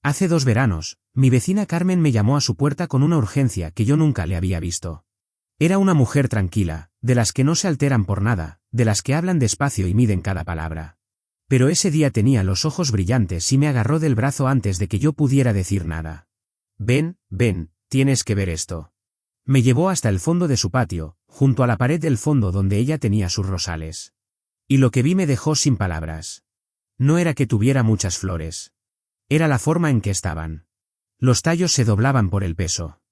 Hace 2 veranos, mi vecina Carmen me llamó a su puerta con una urgencia que yo nunca le había visto. Era una mujer tranquila, de las que no se alteran por nada, de las que hablan despacio y miden cada palabra. Pero ese día tenía los ojos brillantes y me agarró del brazo antes de que yo pudiera decir nada. Ven, tienes que ver esto. Me llevó hasta el fondo de su patio, junto a la pared del fondo donde ella tenía sus rosales. Y lo que vi me dejó sin palabras. No era que tuviera muchas flores. Era la forma en que estaban. Los tallos se doblaban por el peso.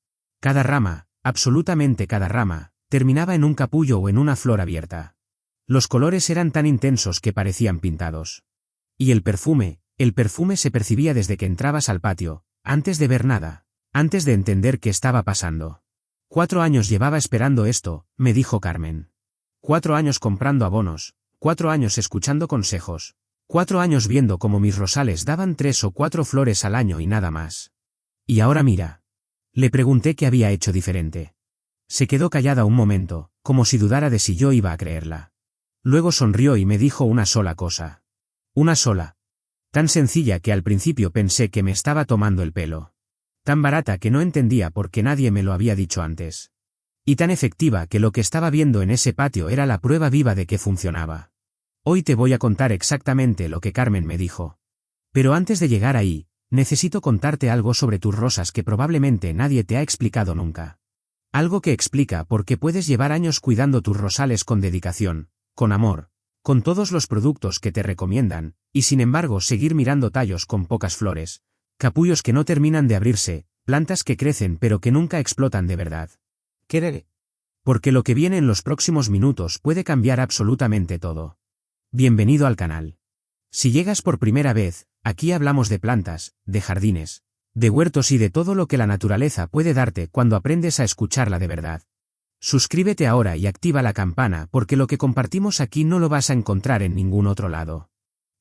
Cada rama, absolutamente cada rama, terminaba en un capullo o en una flor abierta. Los colores eran tan intensos que parecían pintados. Y el perfume se percibía desde que entrabas al patio, antes de ver nada, antes de entender qué estaba pasando. 4 años llevaba esperando esto, me dijo Carmen. 4 años comprando abonos, 4 años escuchando consejos, 4 años viendo cómo mis rosales daban 3 o 4 flores al año y nada más. Y ahora mira. Le pregunté qué había hecho diferente. Se quedó callada un momento, como si dudara de si yo iba a creerla. Luego sonrió y me dijo una sola cosa. Una sola. Tan sencilla que al principio pensé que me estaba tomando el pelo. Tan barata que no entendía por qué nadie me lo había dicho antes. Y tan efectiva que lo que estaba viendo en ese patio era la prueba viva de que funcionaba. Hoy te voy a contar exactamente lo que Carmen me dijo. Pero antes de llegar ahí, necesito contarte algo sobre tus rosas que probablemente nadie te ha explicado nunca. Algo que explica por qué puedes llevar años cuidando tus rosales con dedicación, con amor, con todos los productos que te recomiendan, y sin embargo seguir mirando tallos con pocas flores, capullos que no terminan de abrirse, plantas que crecen pero que nunca explotan de verdad. ¿Qué? Porque lo que viene en los próximos minutos puede cambiar absolutamente todo. Bienvenido al canal. Si llegas por primera vez, aquí hablamos de plantas, de jardines, de huertos y de todo lo que la naturaleza puede darte cuando aprendes a escucharla de verdad. Suscríbete ahora y activa la campana porque lo que compartimos aquí no lo vas a encontrar en ningún otro lado.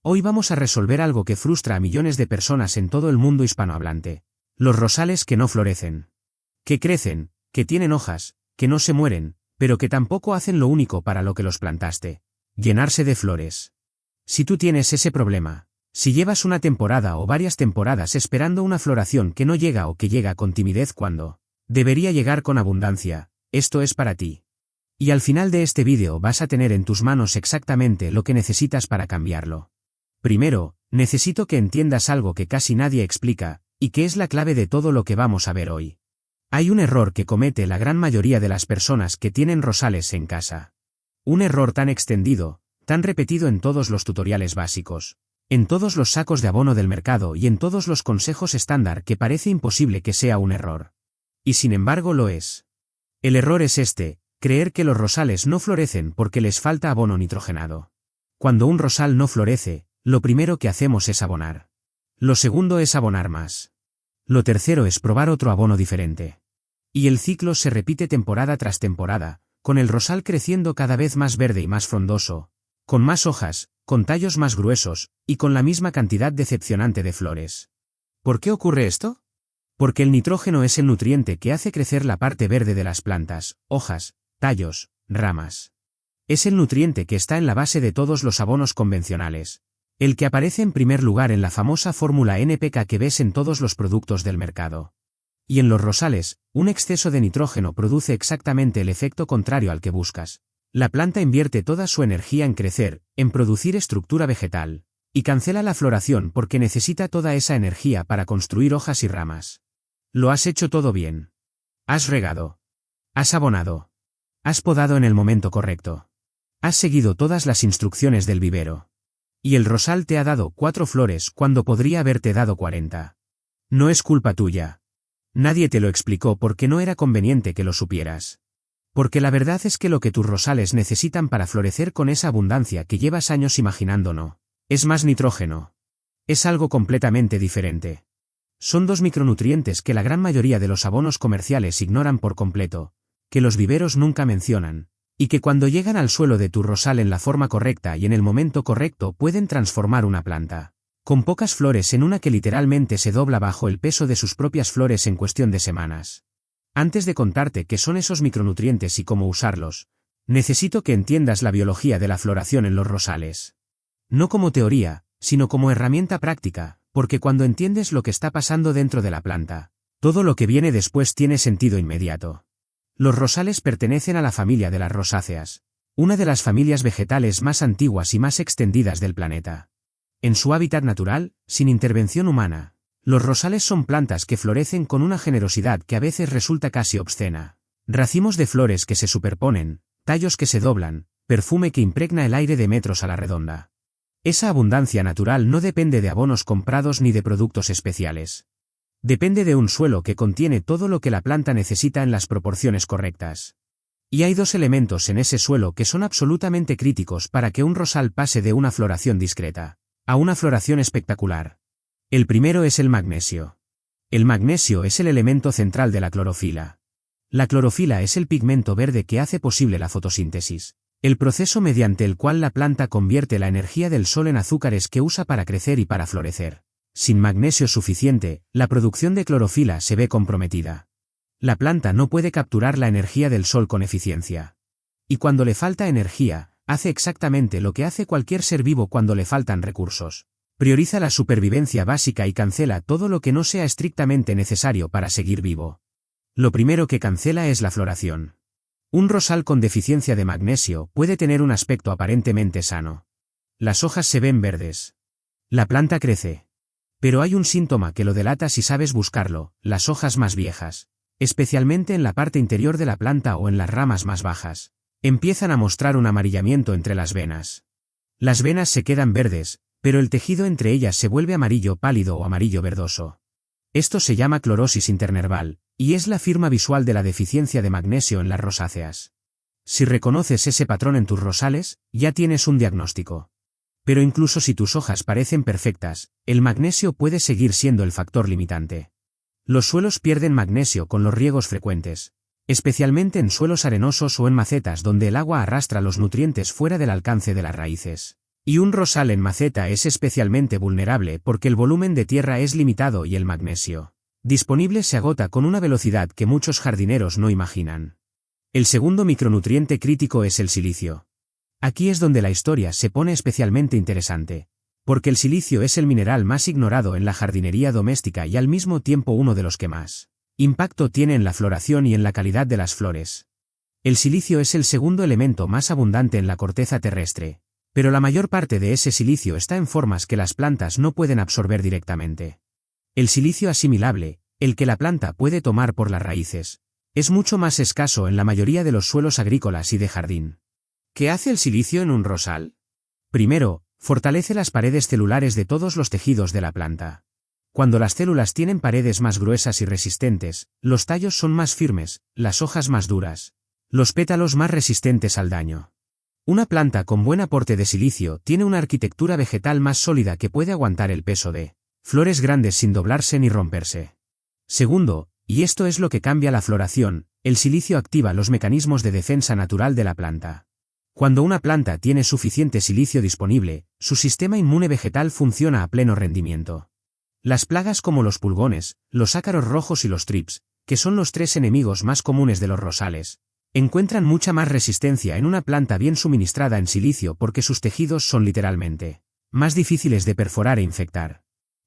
Hoy vamos a resolver algo que frustra a millones de personas en todo el mundo hispanohablante. Los rosales que no florecen. Que crecen, que tienen hojas, que no se mueren, pero que tampoco hacen lo único para lo que los plantaste. Llenarse de flores. Si tú tienes ese problema, si llevas una temporada o varias temporadas esperando una floración que no llega o que llega con timidez cuando debería llegar con abundancia, esto es para ti. Y al final de este vídeo vas a tener en tus manos exactamente lo que necesitas para cambiarlo. Primero, necesito que entiendas algo que casi nadie explica, y que es la clave de todo lo que vamos a ver hoy. Hay un error que comete la gran mayoría de las personas que tienen rosales en casa. Un error tan extendido, tan repetido en todos los tutoriales básicos, en todos los sacos de abono del mercado y en todos los consejos estándar que parece imposible que sea un error. Y sin embargo lo es. El error es este, creer que los rosales no florecen porque les falta abono nitrogenado. Cuando un rosal no florece, lo primero que hacemos es abonar. Lo segundo es abonar más. Lo tercero es probar otro abono diferente. Y el ciclo se repite temporada tras temporada, con el rosal creciendo cada vez más verde y más frondoso, con más hojas, con tallos más gruesos, y con la misma cantidad decepcionante de flores. ¿Por qué ocurre esto? Porque el nitrógeno es el nutriente que hace crecer la parte verde de las plantas, hojas, tallos, ramas. Es el nutriente que está en la base de todos los abonos convencionales. El que aparece en primer lugar en la famosa fórmula NPK que ves en todos los productos del mercado. Y en los rosales, un exceso de nitrógeno produce exactamente el efecto contrario al que buscas. La planta invierte toda su energía en crecer, en producir estructura vegetal, y cancela la floración porque necesita toda esa energía para construir hojas y ramas. Lo has hecho todo bien. Has regado. Has abonado. Has podado en el momento correcto. Has seguido todas las instrucciones del vivero. Y el rosal te ha dado 4 flores cuando podría haberte dado 40. No es culpa tuya. Nadie te lo explicó porque no era conveniente que lo supieras. Porque la verdad es que lo que tus rosales necesitan para florecer con esa abundancia que llevas años imaginando no es más nitrógeno. Es algo completamente diferente. Son 2 micronutrientes que la gran mayoría de los abonos comerciales ignoran por completo, que los viveros nunca mencionan, y que cuando llegan al suelo de tu rosal en la forma correcta y en el momento correcto pueden transformar una planta con pocas flores en una que literalmente se dobla bajo el peso de sus propias flores en cuestión de semanas. Antes de contarte qué son esos micronutrientes y cómo usarlos, necesito que entiendas la biología de la floración en los rosales. No como teoría, sino como herramienta práctica, porque cuando entiendes lo que está pasando dentro de la planta, todo lo que viene después tiene sentido inmediato. Los rosales pertenecen a la familia de las rosáceas, una de las familias vegetales más antiguas y más extendidas del planeta. En su hábitat natural, sin intervención humana, los rosales son plantas que florecen con una generosidad que a veces resulta casi obscena. Racimos de flores que se superponen, tallos que se doblan, perfume que impregna el aire de metros a la redonda. Esa abundancia natural no depende de abonos comprados ni de productos especiales. Depende de un suelo que contiene todo lo que la planta necesita en las proporciones correctas. Y hay dos elementos en ese suelo que son absolutamente críticos para que un rosal pase de una floración discreta a una floración espectacular. El primero es el magnesio. El magnesio es el elemento central de la clorofila. La clorofila es el pigmento verde que hace posible la fotosíntesis, el proceso mediante el cual la planta convierte la energía del sol en azúcares que usa para crecer y para florecer. Sin magnesio suficiente, la producción de clorofila se ve comprometida. La planta no puede capturar la energía del sol con eficiencia. Y cuando le falta energía, hace exactamente lo que hace cualquier ser vivo cuando le faltan recursos. Prioriza la supervivencia básica y cancela todo lo que no sea estrictamente necesario para seguir vivo. Lo primero que cancela es la floración. Un rosal con deficiencia de magnesio puede tener un aspecto aparentemente sano. Las hojas se ven verdes. La planta crece. Pero hay un síntoma que lo delata si sabes buscarlo: las hojas más viejas, especialmente en la parte interior de la planta o en las ramas más bajas, empiezan a mostrar un amarillamiento entre las venas. Las venas se quedan verdes, pero el tejido entre ellas se vuelve amarillo pálido o amarillo verdoso. Esto se llama clorosis internerval, y es la firma visual de la deficiencia de magnesio en las rosáceas. Si reconoces ese patrón en tus rosales, ya tienes un diagnóstico. Pero incluso si tus hojas parecen perfectas, el magnesio puede seguir siendo el factor limitante. Los suelos pierden magnesio con los riegos frecuentes, especialmente en suelos arenosos o en macetas donde el agua arrastra los nutrientes fuera del alcance de las raíces. Y un rosal en maceta es especialmente vulnerable porque el volumen de tierra es limitado y el magnesio disponible se agota con una velocidad que muchos jardineros no imaginan. El segundo micronutriente crítico es el silicio. Aquí es donde la historia se pone especialmente interesante, porque el silicio es el mineral más ignorado en la jardinería doméstica y al mismo tiempo uno de los que más impacto tiene en la floración y en la calidad de las flores. El silicio es el segundo elemento más abundante en la corteza terrestre, pero la mayor parte de ese silicio está en formas que las plantas no pueden absorber directamente. El silicio asimilable, el que la planta puede tomar por las raíces, es mucho más escaso en la mayoría de los suelos agrícolas y de jardín. ¿Qué hace el silicio en un rosal? Primero, fortalece las paredes celulares de todos los tejidos de la planta. Cuando las células tienen paredes más gruesas y resistentes, los tallos son más firmes, las hojas más duras, los pétalos más resistentes al daño. Una planta con buen aporte de silicio tiene una arquitectura vegetal más sólida que puede aguantar el peso de flores grandes sin doblarse ni romperse. Segundo, y esto es lo que cambia la floración, el silicio activa los mecanismos de defensa natural de la planta. Cuando una planta tiene suficiente silicio disponible, su sistema inmune vegetal funciona a pleno rendimiento. Las plagas como los pulgones, los ácaros rojos y los trips, que son los tres enemigos más comunes de los rosales, encuentran mucha más resistencia en una planta bien suministrada en silicio porque sus tejidos son literalmente más difíciles de perforar e infectar.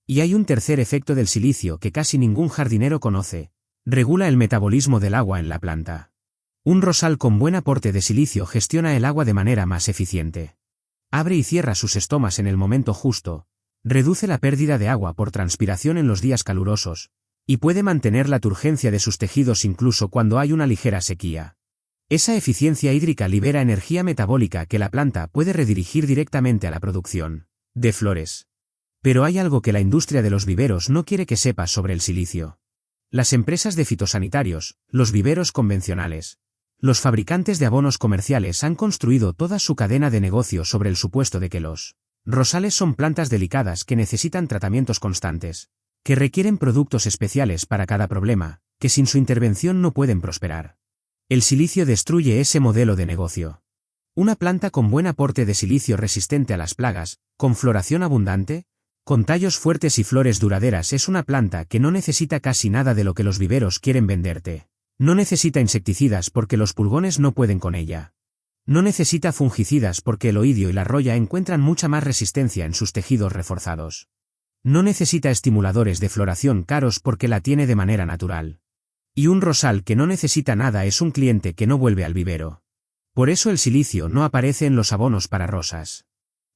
Y hay un tercer efecto del silicio que casi ningún jardinero conoce: regula el metabolismo del agua en la planta. Un rosal con buen aporte de silicio gestiona el agua de manera más eficiente. Abre y cierra sus estomas en el momento justo, reduce la pérdida de agua por transpiración en los días calurosos, y puede mantener la turgencia de sus tejidos incluso cuando hay una ligera sequía. Esa eficiencia hídrica libera energía metabólica que la planta puede redirigir directamente a la producción de flores. Pero hay algo que la industria de los viveros no quiere que sepas sobre el silicio. Las empresas de fitosanitarios, los viveros convencionales, los fabricantes de abonos comerciales han construido toda su cadena de negocio sobre el supuesto de que los rosales son plantas delicadas que necesitan tratamientos constantes, que requieren productos especiales para cada problema, que sin su intervención no pueden prosperar. El silicio destruye ese modelo de negocio. Una planta con buen aporte de silicio resistente a las plagas, con floración abundante, con tallos fuertes y flores duraderas es una planta que no necesita casi nada de lo que los viveros quieren venderte. No necesita insecticidas porque los pulgones no pueden con ella. No necesita fungicidas porque el oidio y la roya encuentran mucha más resistencia en sus tejidos reforzados. No necesita estimuladores de floración caros porque la tiene de manera natural. Y un rosal que no necesita nada es un cliente que no vuelve al vivero. Por eso el silicio no aparece en los abonos para rosas.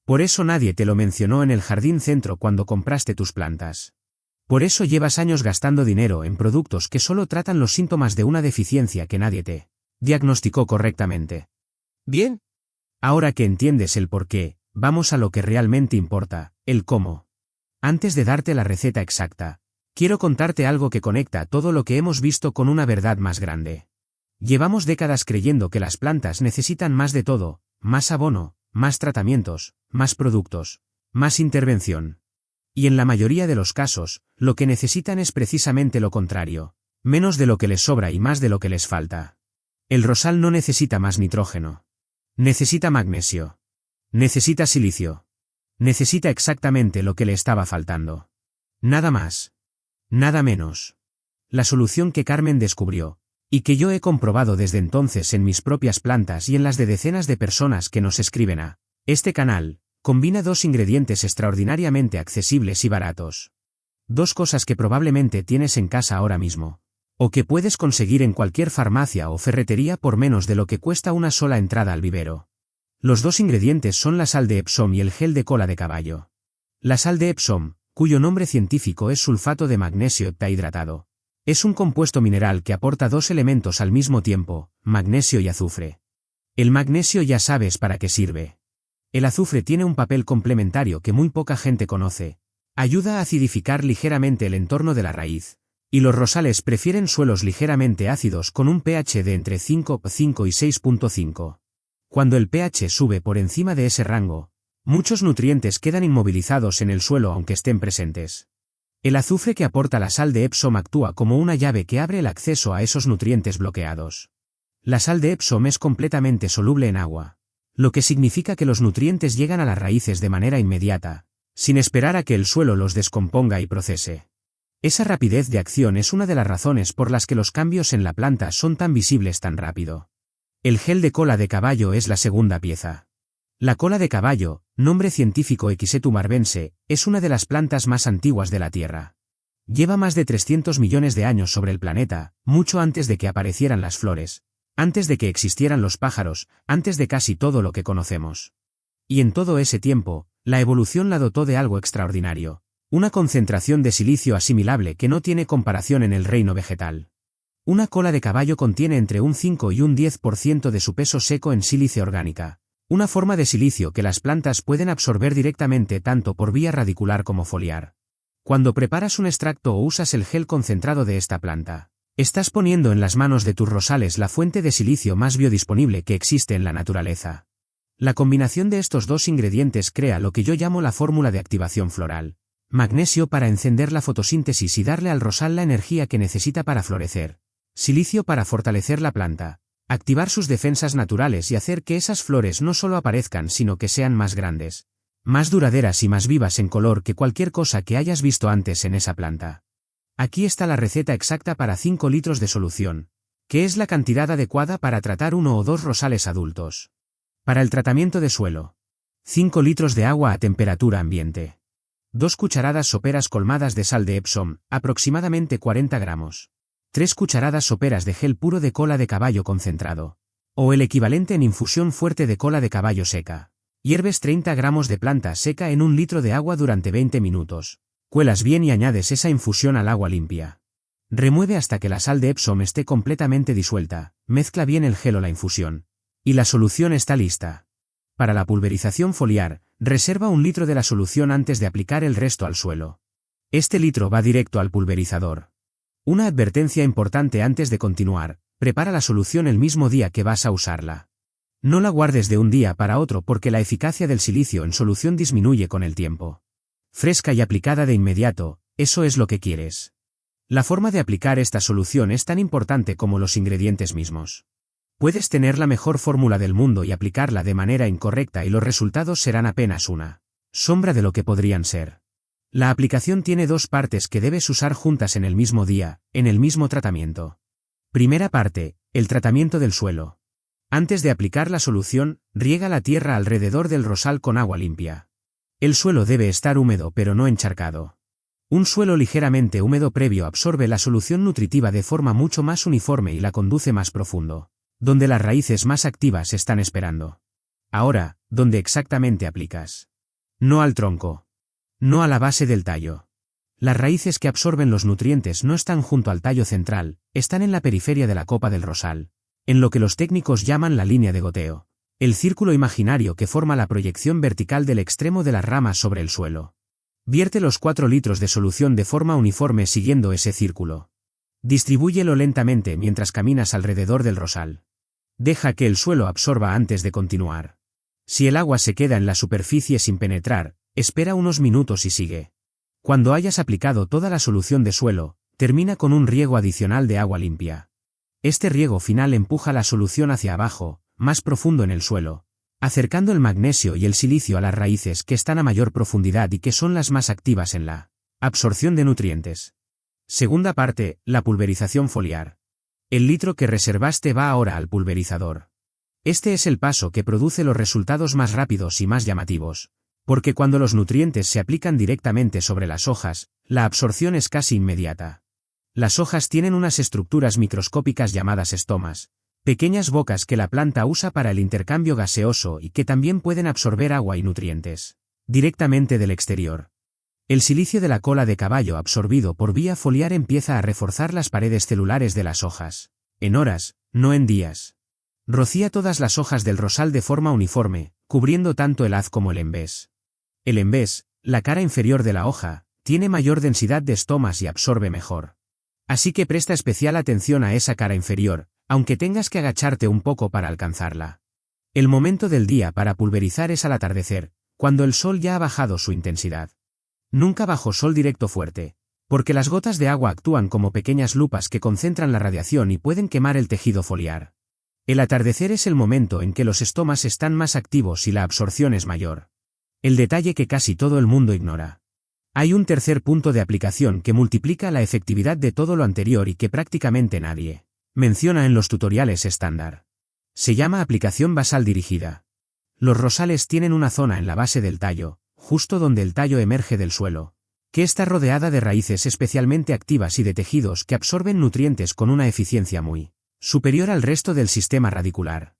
Por eso nadie te lo mencionó en el jardín centro cuando compraste tus plantas. Por eso llevas años gastando dinero en productos que solo tratan los síntomas de una deficiencia que nadie te diagnosticó correctamente. Bien. Ahora que entiendes el por qué, vamos a lo que realmente importa, el cómo. Antes de darte la receta exacta, quiero contarte algo que conecta todo lo que hemos visto con una verdad más grande. Llevamos décadas creyendo que las plantas necesitan más de todo, más abono, más tratamientos, más productos, más intervención. Y en la mayoría de los casos, lo que necesitan es precisamente lo contrario, menos de lo que les sobra y más de lo que les falta. El rosal no necesita más nitrógeno. Necesita magnesio. Necesita silicio. Necesita exactamente lo que le estaba faltando. Nada más. Nada menos. La solución que Carmen descubrió, y que yo he comprobado desde entonces en mis propias plantas y en las de decenas de personas que nos escriben a este canal, combina dos ingredientes extraordinariamente accesibles y baratos. Dos cosas que probablemente tienes en casa ahora mismo, o que puedes conseguir en cualquier farmacia o ferretería por menos de lo que cuesta una sola entrada al vivero. Los dos ingredientes son la sal de Epsom y el gel de cola de caballo. La sal de Epsom, cuyo nombre científico es sulfato de magnesio heptahidratado, es un compuesto mineral que aporta dos elementos al mismo tiempo, magnesio y azufre. El magnesio ya sabes para qué sirve. El azufre tiene un papel complementario que muy poca gente conoce. Ayuda a acidificar ligeramente el entorno de la raíz. Y los rosales prefieren suelos ligeramente ácidos con un pH de entre 5,5 y 6,5. Cuando el pH sube por encima de ese rango, muchos nutrientes quedan inmovilizados en el suelo aunque estén presentes. El azufre que aporta la sal de Epsom actúa como una llave que abre el acceso a esos nutrientes bloqueados. La sal de Epsom es completamente soluble en agua, lo que significa que los nutrientes llegan a las raíces de manera inmediata, sin esperar a que el suelo los descomponga y procese. Esa rapidez de acción es una de las razones por las que los cambios en la planta son tan visibles tan rápido. El gel de cola de caballo es la segunda pieza. La cola de caballo, nombre científico Equisetum arvense, es una de las plantas más antiguas de la Tierra. Lleva más de 300 millones de años sobre el planeta, mucho antes de que aparecieran las flores, antes de que existieran los pájaros, antes de casi todo lo que conocemos. Y en todo ese tiempo, la evolución la dotó de algo extraordinario, una concentración de silicio asimilable que no tiene comparación en el reino vegetal. Una cola de caballo contiene entre un 5 y un 10% de su peso seco en sílice orgánica. Una forma de silicio que las plantas pueden absorber directamente tanto por vía radicular como foliar. Cuando preparas un extracto o usas el gel concentrado de esta planta, estás poniendo en las manos de tus rosales la fuente de silicio más biodisponible que existe en la naturaleza. La combinación de estos dos ingredientes crea lo que yo llamo la fórmula de activación floral. Magnesio para encender la fotosíntesis y darle al rosal la energía que necesita para florecer. Silicio para fortalecer la planta, activar sus defensas naturales y hacer que esas flores no solo aparezcan sino que sean más grandes, más duraderas y más vivas en color que cualquier cosa que hayas visto antes en esa planta. Aquí está la receta exacta para 5 litros de solución, que es la cantidad adecuada para tratar 1 o 2 rosales adultos. Para el tratamiento de suelo, 5 litros de agua a temperatura ambiente. 2 cucharadas soperas colmadas de sal de Epsom, aproximadamente 40 gramos. 3 cucharadas soperas de gel puro de cola de caballo concentrado, o el equivalente en infusión fuerte de cola de caballo seca. Hierves 30 gramos de planta seca en 1 litro de agua durante 20 minutos. Cuelas bien y añades esa infusión al agua limpia. Remueve hasta que la sal de Epsom esté completamente disuelta, mezcla bien el gel o la infusión. Y la solución está lista. Para la pulverización foliar, reserva 1 litro de la solución antes de aplicar el resto al suelo. Este litro va directo al pulverizador. Una advertencia importante antes de continuar, prepara la solución el mismo día que vas a usarla. No la guardes de un día para otro porque la eficacia del silicio en solución disminuye con el tiempo. Fresca y aplicada de inmediato, eso es lo que quieres. La forma de aplicar esta solución es tan importante como los ingredientes mismos. Puedes tener la mejor fórmula del mundo y aplicarla de manera incorrecta y los resultados serán apenas una sombra de lo que podrían ser. La aplicación tiene 2 partes que debes usar juntas en el mismo día, en el mismo tratamiento. Primera parte, el tratamiento del suelo. Antes de aplicar la solución, riega la tierra alrededor del rosal con agua limpia. El suelo debe estar húmedo pero no encharcado. Un suelo ligeramente húmedo previo absorbe la solución nutritiva de forma mucho más uniforme y la conduce más profundo, donde las raíces más activas están esperando. Ahora, ¿dónde exactamente aplicas? No al tronco. No a la base del tallo. Las raíces que absorben los nutrientes no están junto al tallo central, están en la periferia de la copa del rosal, en lo que los técnicos llaman la línea de goteo, el círculo imaginario que forma la proyección vertical del extremo de las ramas sobre el suelo. Vierte los 4 litros de solución de forma uniforme siguiendo ese círculo. Distribúyelo lentamente mientras caminas alrededor del rosal. Deja que el suelo absorba antes de continuar. Si el agua se queda en la superficie sin penetrar, espera unos minutos y sigue. Cuando hayas aplicado toda la solución de suelo, termina con un riego adicional de agua limpia. Este riego final empuja la solución hacia abajo, más profundo en el suelo, acercando el magnesio y el silicio a las raíces que están a mayor profundidad y que son las más activas en la absorción de nutrientes. Segunda parte, la pulverización foliar. El litro que reservaste va ahora al pulverizador. Este es el paso que produce los resultados más rápidos y más llamativos, porque cuando los nutrientes se aplican directamente sobre las hojas, la absorción es casi inmediata. Las hojas tienen unas estructuras microscópicas llamadas estomas, pequeñas bocas que la planta usa para el intercambio gaseoso y que también pueden absorber agua y nutrientes directamente del exterior. El silicio de la cola de caballo absorbido por vía foliar empieza a reforzar las paredes celulares de las hojas, en horas, no en días. Rocía todas las hojas del rosal de forma uniforme, cubriendo tanto el haz como el envés. El envés, la cara inferior de la hoja, tiene mayor densidad de estomas y absorbe mejor. Así que presta especial atención a esa cara inferior, aunque tengas que agacharte un poco para alcanzarla. El momento del día para pulverizar es al atardecer, cuando el sol ya ha bajado su intensidad. Nunca bajo sol directo fuerte, porque las gotas de agua actúan como pequeñas lupas que concentran la radiación y pueden quemar el tejido foliar. El atardecer es el momento en que los estomas están más activos y la absorción es mayor. El detalle que casi todo el mundo ignora. Hay un tercer punto de aplicación que multiplica la efectividad de todo lo anterior y que prácticamente nadie menciona en los tutoriales estándar. Se llama aplicación basal dirigida. Los rosales tienen una zona en la base del tallo, justo donde el tallo emerge del suelo, que está rodeada de raíces especialmente activas y de tejidos que absorben nutrientes con una eficiencia muy superior al resto del sistema radicular.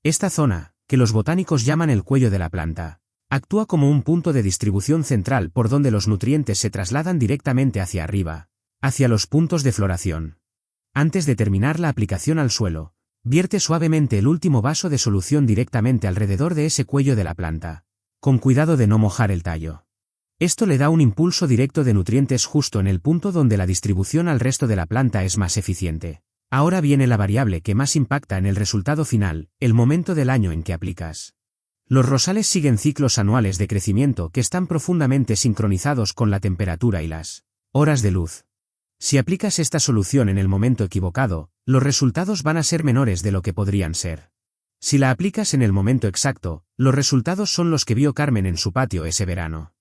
Esta zona, que los botánicos llaman el cuello de la planta, actúa como un punto de distribución central por donde los nutrientes se trasladan directamente hacia arriba, hacia los puntos de floración. Antes de terminar la aplicación al suelo, vierte suavemente el último vaso de solución directamente alrededor de ese cuello de la planta, con cuidado de no mojar el tallo. Esto le da un impulso directo de nutrientes justo en el punto donde la distribución al resto de la planta es más eficiente. Ahora viene la variable que más impacta en el resultado final, el momento del año en que aplicas. Los rosales siguen ciclos anuales de crecimiento que están profundamente sincronizados con la temperatura y las horas de luz. Si aplicas esta solución en el momento equivocado, los resultados van a ser menores de lo que podrían ser. Si la aplicas en el momento exacto, los resultados son los que vio Carmen en su patio ese verano.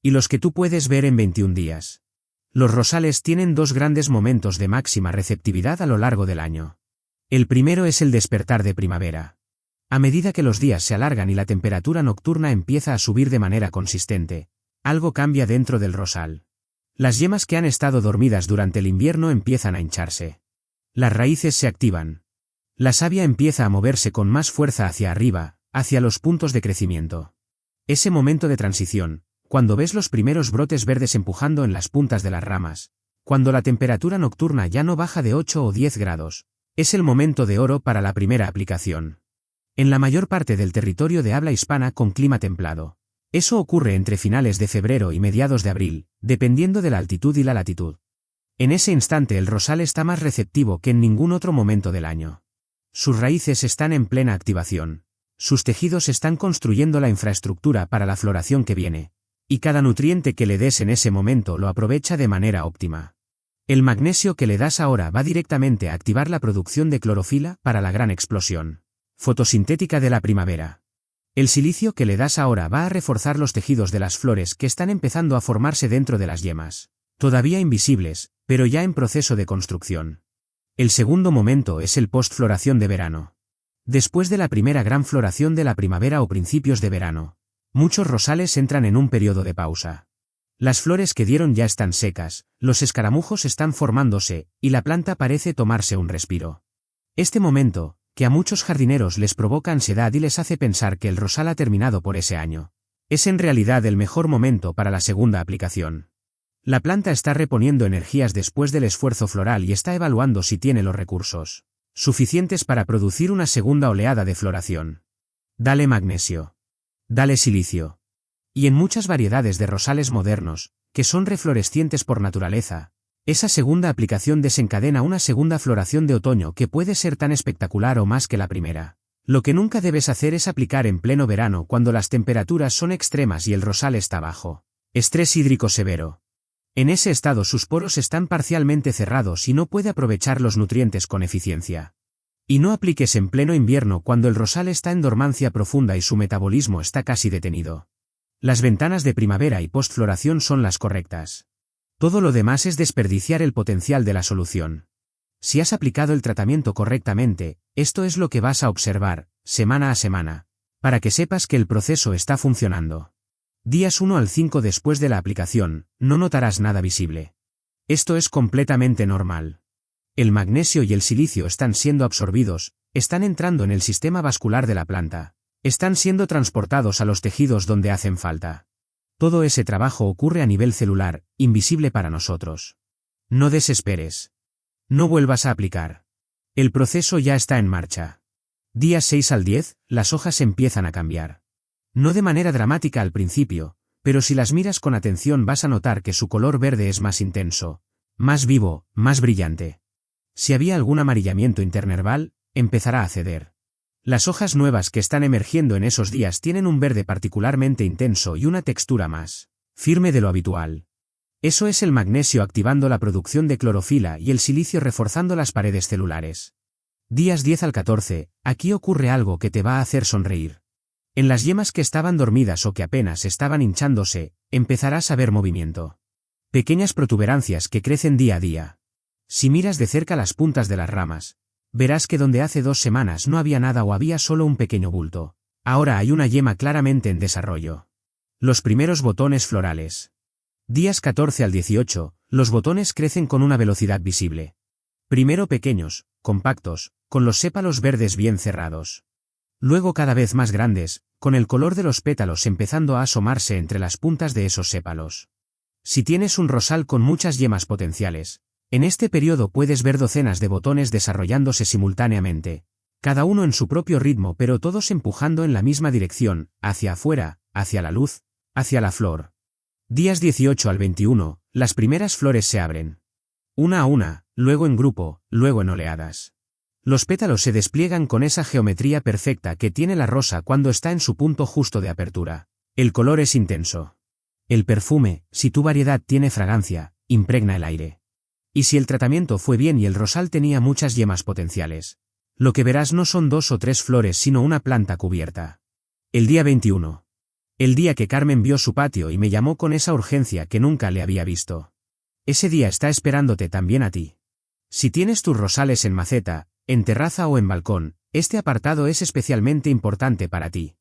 Y los que tú puedes ver en 21 días. Los rosales tienen 2 grandes momentos de máxima receptividad a lo largo del año. El primero es el despertar de primavera. A medida que los días se alargan y la temperatura nocturna empieza a subir de manera consistente, algo cambia dentro del rosal. Las yemas que han estado dormidas durante el invierno empiezan a hincharse. Las raíces se activan. La savia empieza a moverse con más fuerza hacia arriba, hacia los puntos de crecimiento. Ese momento de transición, cuando ves los primeros brotes verdes empujando en las puntas de las ramas, cuando la temperatura nocturna ya no baja de 8 o 10 grados, es el momento de oro para la primera aplicación. En la mayor parte del territorio de habla hispana con clima templado. Eso ocurre entre finales de febrero y mediados de abril, dependiendo de la altitud y la latitud. En ese instante el rosal está más receptivo que en ningún otro momento del año. Sus raíces están en plena activación. Sus tejidos están construyendo la infraestructura para la floración que viene. Y cada nutriente que le des en ese momento lo aprovecha de manera óptima. El magnesio que le das ahora va directamente a activar la producción de clorofila para la gran explosión fotosintética de la primavera. El silicio que le das ahora va a reforzar los tejidos de las flores que están empezando a formarse dentro de las yemas, todavía invisibles, pero ya en proceso de construcción. El segundo momento es el post-floración de verano. Después de la primera gran floración de la primavera o principios de verano, Muchos rosales entran en un periodo de pausa. Las flores que dieron ya están secas, los escaramujos están formándose, y la planta parece tomarse un respiro. Este momento, que a muchos jardineros les provoca ansiedad y les hace pensar que el rosal ha terminado por ese año, es en realidad el mejor momento para la segunda aplicación. La planta está reponiendo energías después del esfuerzo floral y está evaluando si tiene los recursos suficientes para producir una segunda oleada de floración. Dale magnesio. Dale silicio. Y en muchas variedades de rosales modernos, que son reflorescientes por naturaleza, esa segunda aplicación desencadena una segunda floración de otoño que puede ser tan espectacular o más que la primera. Lo que nunca debes hacer es aplicar en pleno verano cuando las temperaturas son extremas y el rosal está bajo estrés hídrico severo. En ese estado sus poros están parcialmente cerrados y no puede aprovechar los nutrientes con eficiencia. Y no apliques en pleno invierno cuando el rosal está en dormancia profunda y su metabolismo está casi detenido. Las ventanas de primavera y postfloración son las correctas. Todo lo demás es desperdiciar el potencial de la solución. Si has aplicado el tratamiento correctamente, esto es lo que vas a observar, semana a semana, para que sepas que el proceso está funcionando. Días 1 al 5 después de la aplicación, no notarás nada visible. Esto es completamente normal. El magnesio y el silicio están siendo absorbidos, están entrando en el sistema vascular de la planta, están siendo transportados a los tejidos donde hacen falta. Todo ese trabajo ocurre a nivel celular, invisible para nosotros. No desesperes. No vuelvas a aplicar. El proceso ya está en marcha. Días 6 al 10, las hojas empiezan a cambiar. No de manera dramática al principio, pero si las miras con atención vas a notar que su color verde es más intenso, más vivo, más brillante. Si había algún amarillamiento internerval, empezará a ceder. Las hojas nuevas que están emergiendo en esos días tienen un verde particularmente intenso y una textura más firme de lo habitual. Eso es el magnesio activando la producción de clorofila y el silicio reforzando las paredes celulares. Días 10 al 14, aquí ocurre algo que te va a hacer sonreír. En las yemas que estaban dormidas o que apenas estaban hinchándose, empezarás a ver movimiento. Pequeñas protuberancias que crecen día a día. Si miras de cerca las puntas de las ramas, verás que donde hace 2 semanas no había nada o había solo un pequeño bulto, ahora hay una yema claramente en desarrollo. Los primeros botones florales. Días 14 al 18, los botones crecen con una velocidad visible. Primero pequeños, compactos, con los sépalos verdes bien cerrados. Luego cada vez más grandes, con el color de los pétalos empezando a asomarse entre las puntas de esos sépalos. Si tienes un rosal con muchas yemas potenciales, en este periodo puedes ver docenas de botones desarrollándose simultáneamente, cada uno en su propio ritmo pero todos empujando en la misma dirección, hacia afuera, hacia la luz, hacia la flor. Días 18 al 21, las primeras flores se abren. Una a una, luego en grupo, luego en oleadas. Los pétalos se despliegan con esa geometría perfecta que tiene la rosa cuando está en su punto justo de apertura. El color es intenso. El perfume, si tu variedad tiene fragancia, impregna el aire. Y si el tratamiento fue bien y el rosal tenía muchas yemas potenciales, lo que verás no son 2 o 3 flores sino una planta cubierta. El día 21. El día que Carmen vio su patio y me llamó con esa urgencia que nunca le había visto. Ese día está esperándote también a ti. Si tienes tus rosales en maceta, en terraza o en balcón, este apartado es especialmente importante para ti.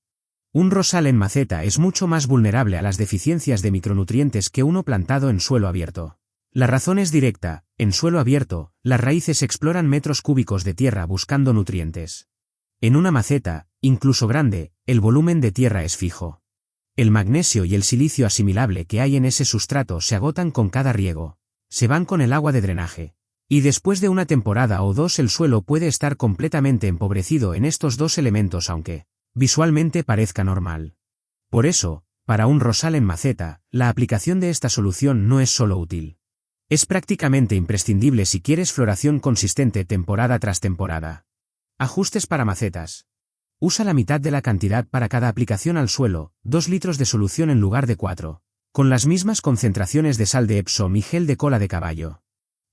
Un rosal en maceta es mucho más vulnerable a las deficiencias de micronutrientes que uno plantado en suelo abierto. La razón es directa, en suelo abierto, las raíces exploran metros cúbicos de tierra buscando nutrientes. En una maceta, incluso grande, el volumen de tierra es fijo. El magnesio y el silicio asimilable que hay en ese sustrato se agotan con cada riego. Se van con el agua de drenaje. Y después de una temporada o 2 el suelo puede estar completamente empobrecido en estos 2 elementos aunque visualmente parezca normal. Por eso, para un rosal en maceta, la aplicación de esta solución no es solo útil. Es prácticamente imprescindible si quieres floración consistente temporada tras temporada. Ajustes para macetas. Usa la mitad de la cantidad para cada aplicación al suelo, 2 litros de solución en lugar de 4, con las mismas concentraciones de sal de Epsom y gel de cola de caballo.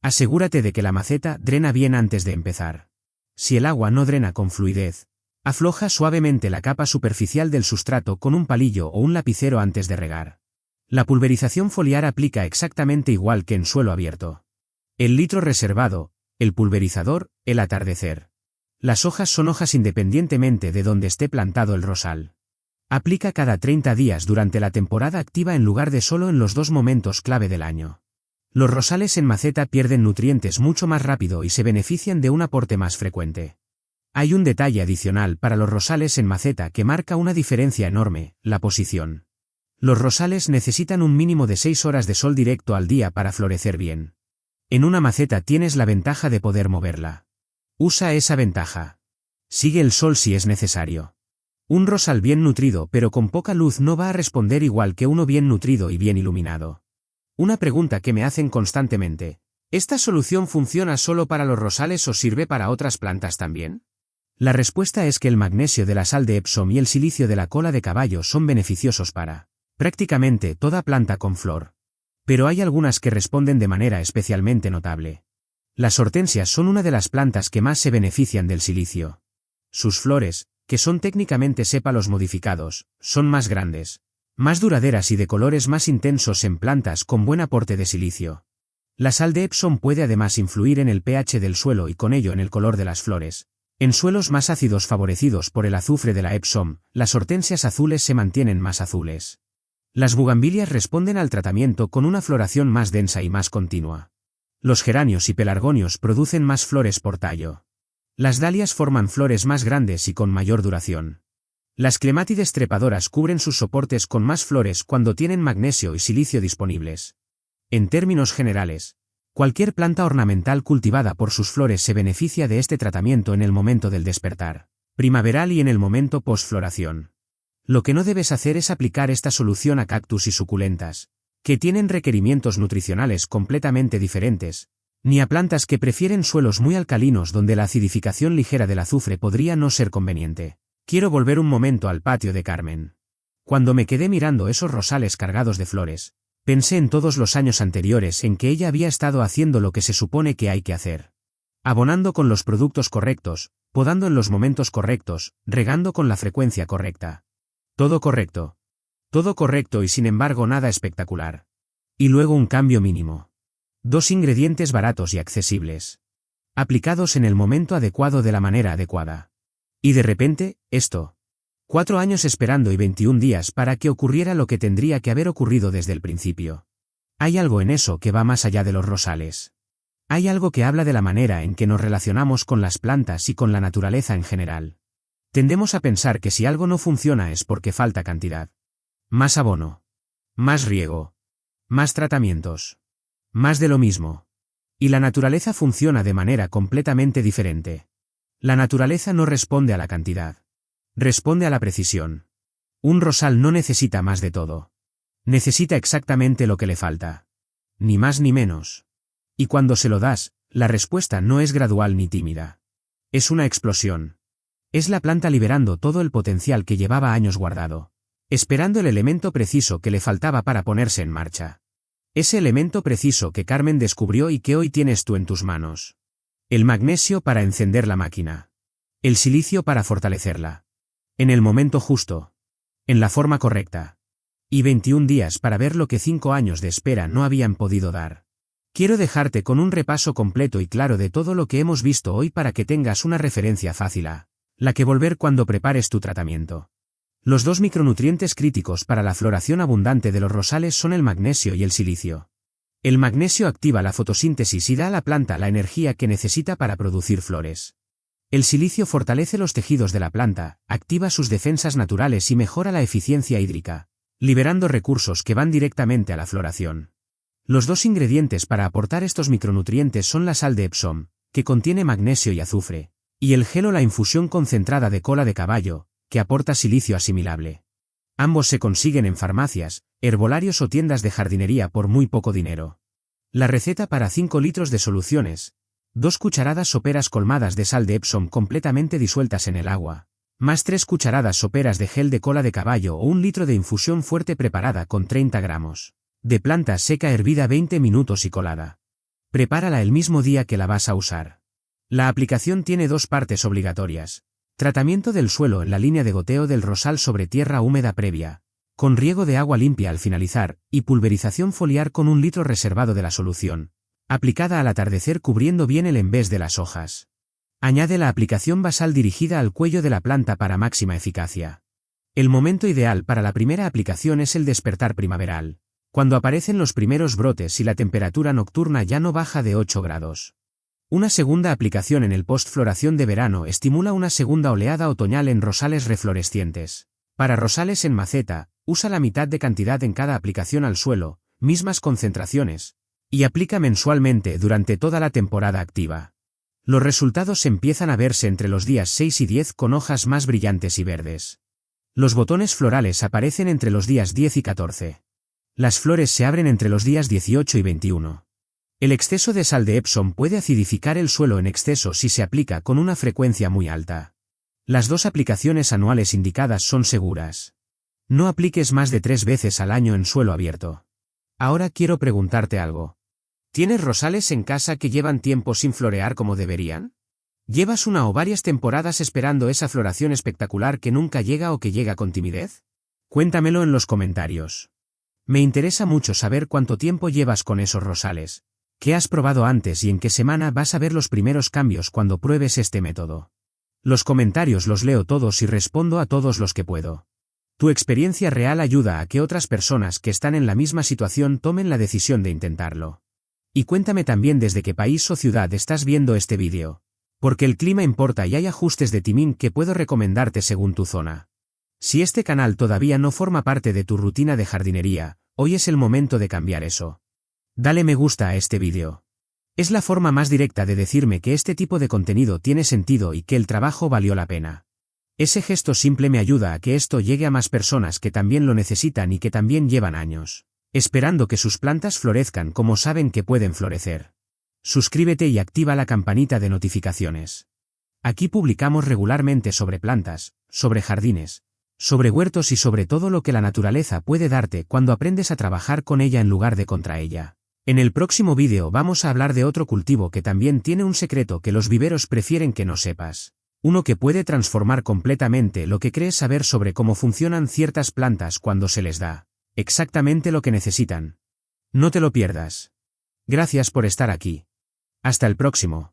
Asegúrate de que la maceta drena bien antes de empezar. Si el agua no drena con fluidez, afloja suavemente la capa superficial del sustrato con un palillo o un lapicero antes de regar. La pulverización foliar aplica exactamente igual que en suelo abierto. El litro reservado, el pulverizador, el atardecer. Las hojas son hojas independientemente de donde esté plantado el rosal. Aplica cada 30 días durante la temporada activa en lugar de solo en los 2 momentos clave del año. Los rosales en maceta pierden nutrientes mucho más rápido y se benefician de un aporte más frecuente. Hay un detalle adicional para los rosales en maceta que marca una diferencia enorme: la posición. Los rosales necesitan un mínimo de 6 horas de sol directo al día para florecer bien. En una maceta tienes la ventaja de poder moverla. Usa esa ventaja. Sigue el sol si es necesario. Un rosal bien nutrido pero con poca luz no va a responder igual que uno bien nutrido y bien iluminado. Una pregunta que me hacen constantemente: ¿esta solución funciona solo para los rosales o sirve para otras plantas también? La respuesta es que el magnesio de la sal de Epsom y el silicio de la cola de caballo son beneficiosos para prácticamente toda planta con flor. Pero hay algunas que responden de manera especialmente notable. Las hortensias son una de las plantas que más se benefician del silicio. Sus flores, que son técnicamente sépalos modificados, son más grandes, más duraderas y de colores más intensos en plantas con buen aporte de silicio. La sal de Epsom puede además influir en el pH del suelo y con ello en el color de las flores. En suelos más ácidos favorecidos por el azufre de la Epsom, las hortensias azules se mantienen más azules. Las bugambilias responden al tratamiento con una floración más densa y más continua. Los geranios y pelargonios producen más flores por tallo. Las dalias forman flores más grandes y con mayor duración. Las clemátides trepadoras cubren sus soportes con más flores cuando tienen magnesio y silicio disponibles. En términos generales, cualquier planta ornamental cultivada por sus flores se beneficia de este tratamiento en el momento del despertar primaveral y en el momento postfloración. Lo que no debes hacer es aplicar esta solución a cactus y suculentas, que tienen requerimientos nutricionales completamente diferentes, ni a plantas que prefieren suelos muy alcalinos donde la acidificación ligera del azufre podría no ser conveniente. Quiero volver un momento al patio de Carmen. Cuando me quedé mirando esos rosales cargados de flores, pensé en todos los años anteriores en que ella había estado haciendo lo que se supone que hay que hacer. Abonando con los productos correctos, podando en los momentos correctos, regando con la frecuencia correcta. Todo correcto. Todo correcto y sin embargo nada espectacular. Y luego un cambio mínimo. 2 ingredientes baratos y accesibles. Aplicados en el momento adecuado de la manera adecuada. Y de repente, esto. 4 años esperando y 21 días para que ocurriera lo que tendría que haber ocurrido desde el principio. Hay algo en eso que va más allá de los rosales. Hay algo que habla de la manera en que nos relacionamos con las plantas y con la naturaleza en general. Tendemos a pensar que si algo no funciona es porque falta cantidad. Más abono. Más riego. Más tratamientos. Más de lo mismo. Y la naturaleza funciona de manera completamente diferente. La naturaleza no responde a la cantidad. Responde a la precisión. Un rosal no necesita más de todo. Necesita exactamente lo que le falta. Ni más ni menos. Y cuando se lo das, la respuesta no es gradual ni tímida. Es una explosión. Es la planta liberando todo el potencial que llevaba años guardado, esperando el elemento preciso que le faltaba para ponerse en marcha. Ese elemento preciso que Carmen descubrió y que hoy tienes tú en tus manos. El magnesio para encender la máquina. El silicio para fortalecerla. En el momento justo. En la forma correcta. Y 21 días para ver lo que 5 años de espera no habían podido dar. Quiero dejarte con un repaso completo y claro de todo lo que hemos visto hoy para que tengas una referencia fácil a la que volver cuando prepares tu tratamiento. Los 2 micronutrientes críticos para la floración abundante de los rosales son el magnesio y el silicio. El magnesio activa la fotosíntesis y da a la planta la energía que necesita para producir flores. El silicio fortalece los tejidos de la planta, activa sus defensas naturales y mejora la eficiencia hídrica, liberando recursos que van directamente a la floración. Los 2 ingredientes para aportar estos micronutrientes son la sal de Epsom, que contiene magnesio y azufre, y el gel o la infusión concentrada de cola de caballo, que aporta silicio asimilable. Ambos se consiguen en farmacias, herbolarios o tiendas de jardinería por muy poco dinero. La receta para 5 litros de soluciones: 2 cucharadas soperas colmadas de sal de Epsom completamente disueltas en el agua, más 3 cucharadas soperas de gel de cola de caballo o 1 litro de infusión fuerte preparada con 30 gramos de planta seca hervida 20 minutos y colada. Prepárala el mismo día que la vas a usar. La aplicación tiene 2 partes obligatorias. Tratamiento del suelo en la línea de goteo del rosal sobre tierra húmeda previa, con riego de agua limpia al finalizar, y pulverización foliar con 1 litro reservado de la solución, aplicada al atardecer cubriendo bien el envés de las hojas. Añade la aplicación basal dirigida al cuello de la planta para máxima eficacia. El momento ideal para la primera aplicación es el despertar primaveral, cuando aparecen los primeros brotes y la temperatura nocturna ya no baja de 8 grados. Una segunda aplicación en el post-floración de verano estimula una segunda oleada otoñal en rosales reflorescientes. Para rosales en maceta, usa la mitad de cantidad en cada aplicación al suelo, mismas concentraciones, y aplica mensualmente durante toda la temporada activa. Los resultados empiezan a verse entre los días 6 y 10 con hojas más brillantes y verdes. Los botones florales aparecen entre los días 10 y 14. Las flores se abren entre los días 18 y 21. El exceso de sal de Epsom puede acidificar el suelo en exceso si se aplica con una frecuencia muy alta. Las 2 aplicaciones anuales indicadas son seguras. No apliques más de 3 veces al año en suelo abierto. Ahora quiero preguntarte algo. ¿Tienes rosales en casa que llevan tiempo sin florear como deberían? ¿Llevas una o varias temporadas esperando esa floración espectacular que nunca llega o que llega con timidez? Cuéntamelo en los comentarios. Me interesa mucho saber cuánto tiempo llevas con esos rosales, qué has probado antes y en qué semana vas a ver los primeros cambios cuando pruebes este método. Los comentarios los leo todos y respondo a todos los que puedo. Tu experiencia real ayuda a que otras personas que están en la misma situación tomen la decisión de intentarlo. Y cuéntame también desde qué país o ciudad estás viendo este vídeo, porque el clima importa y hay ajustes de timing que puedo recomendarte según tu zona. Si este canal todavía no forma parte de tu rutina de jardinería, hoy es el momento de cambiar eso. Dale me gusta a este vídeo. Es la forma más directa de decirme que este tipo de contenido tiene sentido y que el trabajo valió la pena. Ese gesto simple me ayuda a que esto llegue a más personas que también lo necesitan y que también llevan años esperando que sus plantas florezcan como saben que pueden florecer. Suscríbete y activa la campanita de notificaciones. Aquí publicamos regularmente sobre plantas, sobre jardines, sobre huertos y sobre todo lo que la naturaleza puede darte cuando aprendes a trabajar con ella en lugar de contra ella. En el próximo vídeo vamos a hablar de otro cultivo que también tiene un secreto que los viveros prefieren que no sepas. Uno que puede transformar completamente lo que crees saber sobre cómo funcionan ciertas plantas cuando se les da exactamente lo que necesitan. No te lo pierdas. Gracias por estar aquí. Hasta el próximo.